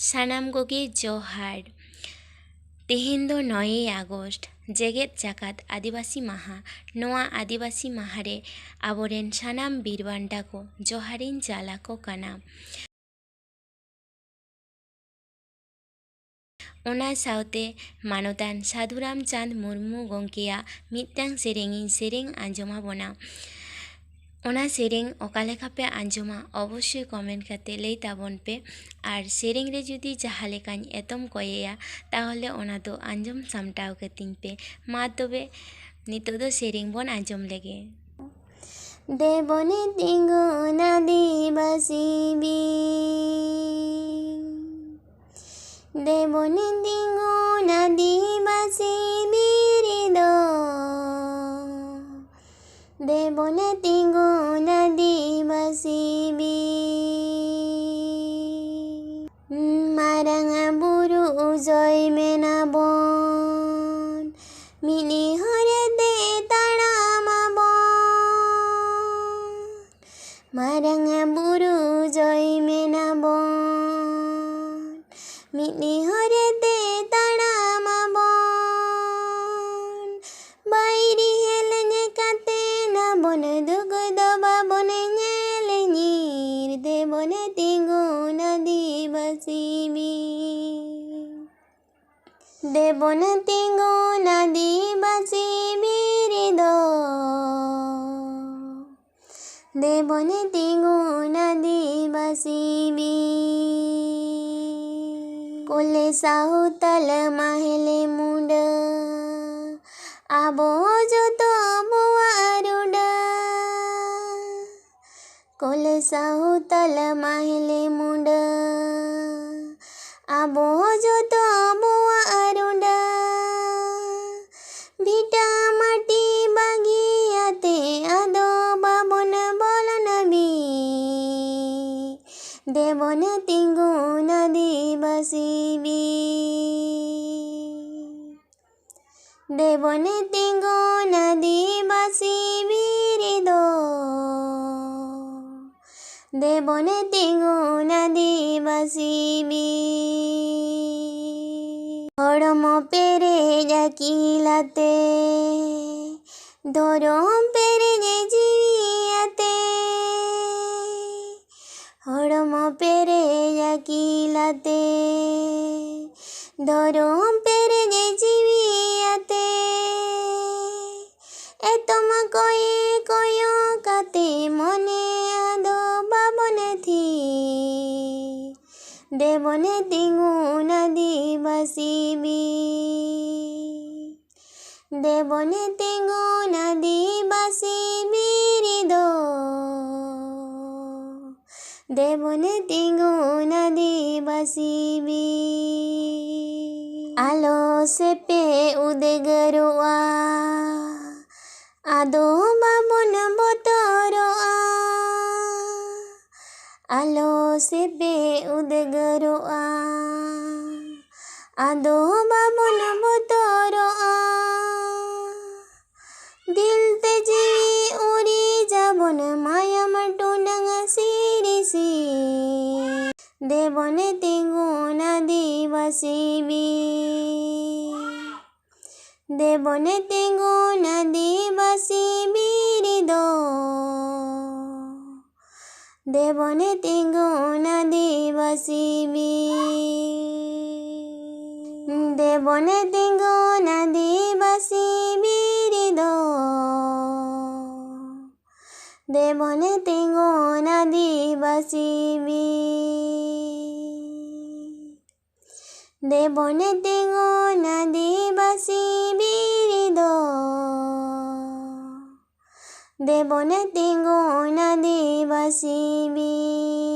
सानाम कोगे जोहार। तेहेन दो 9 आगस्ट जेगेत जाकात आदिवासी माहा। नोआ आदिवासी माहारे आबोरेन सानाम बीरबान्टा को जोहारिन चाला को काना। ओना सावते मानोतान साधु रामचांद मुर्मू गंकेया मिदटांग सेरेंगिन सेरेंग आंजोमा बोना। ओना सेरेंग ओकालेका पे आंजोमा अवश्य कमेंट करते लई ताबोन पे और सेरेंग रे जुदी जहाँ लेकान एतम कोयेया ताहले ओना दो आंजोम सामटाव कतिन पे मा तबे नितो दो सेरेंग बोन आंजोम लेगे। देबोने तिंगुना आदिवासी बीर देबोने तिंगुना आदिवासी बीरिदो देबोने तिंगुना आदिवासी बीर मारांगा बुरु जय मेनाबन मिनि हरे दे ताड़ामाबन मारांगा बुरु जय मेनाबन मिनि हरे दे ताड़ामाबन बायरी हेलेंगे काते ना बने दुग दबा बने नेलेंगीर दे बने तिंगुन आदिवासी बीर देबोने तिंगुन आदिवासी बीरिदो देबोने तिंगुन आदिवासी बीर कोले साहुतल माहेले मुंड आबो जो तो बुआरुडा कोले साहुतल माहेले मुंड आबो जो तो बुआरुडा भिटा माटी बागियाते आदो बाबन बोलनबी देबोने तिंगुन आदिवासी बीर देबोने तिंगुन आदिवासी बीरिदो देबोने तिंगुन आदिवासी बीर हड़मो पेरे जाकिलाते धरम पेरे जीवियाते हड़मो पेरे जाकिलाते धरम पेरे जीवियाते एतम कोये कोयो काते मने आदो बाबने थी देबोने तिंगुन आदिवासी बीर देबोने तिंगुन आदिवासी बीरिदो देबोने तिंगुन आदिवासी बीर आलो से पे उदेगरुआ आदो बाबन बोतरोआ आलो से पे उदेगरुआ आदो बाबन बोतरोआ दिल ते जीवी उड़ी जाबन माया मटुंडंगा सिरिसी देबोने तिंगुन आदिवासी बीर देबोने तिंगुन आदिवासी बीरिदो देबोने तिंगुन आदिवासी बीर देबोने तिंगुन आदिवासी बीरिदो देबोने तिंगुन आदिवासी बीर देबोने तिंगुन आदिवासी बीरिदो देबोने तिंगुन आदिवासी बीर।